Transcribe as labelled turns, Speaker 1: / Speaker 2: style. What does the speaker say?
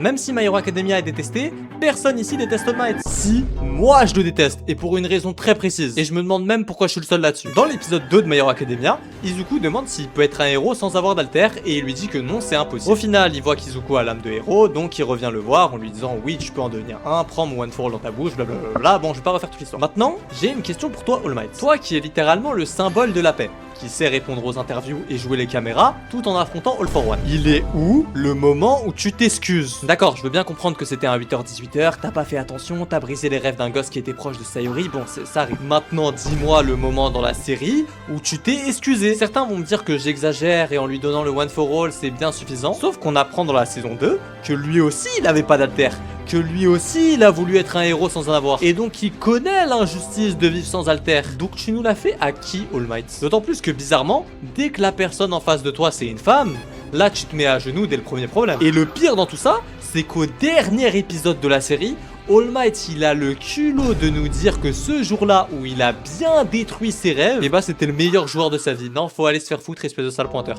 Speaker 1: Même si My Hero Academia est détesté, personne ici déteste All Might. Si, moi je le déteste, et pour une raison très précise. Et je me demande même pourquoi je suis le seul là-dessus. Dans l'épisode 2 de My Hero Academia, Izuku demande s'il peut être un héros sans avoir d'alter, et il lui dit que non, c'est impossible. Au final, il voit qu'Izuku a l'âme de héros, donc il revient le voir en lui disant oui, tu peux en devenir un, prends mon One for All dans ta bouche, blablabla. Bon, je vais pas refaire toute l'histoire. Maintenant, j'ai une question pour toi, All Might. Toi qui es littéralement le symbole de la paix, qui sait répondre aux interviews et jouer les caméras, tout en affrontant All for One. Il est où le moment où tu t'excuses? D'accord, je veux bien comprendre que c'était un 8h-18h, t'as pas fait attention, t'as brisé les rêves d'un gosse qui était proche de Sayori, bon, ça arrive. Maintenant, dis-moi le moment dans la série où tu t'es excusé. Certains vont me dire que j'exagère et en lui donnant le One for All, c'est bien suffisant. Sauf qu'on apprend dans la saison 2 que lui aussi, il avait pas d'alter. Que lui aussi, il a voulu être un héros sans en avoir. Et donc, il connaît l'injustice de vivre sans alter. Donc, tu nous l'as fait à qui, All Might? D'autant plus que, bizarrement, dès que la personne en face de toi, c'est une femme, là, tu te mets à genoux dès le premier problème. Et le pire dans tout ça, c'est qu'au dernier épisode de la série, All Might, il a le culot de nous dire que ce jour-là où il a bien détruit ses rêves, et bah, c'était le meilleur joueur de sa vie. Non, faut aller se faire foutre, espèce de sale pointeur.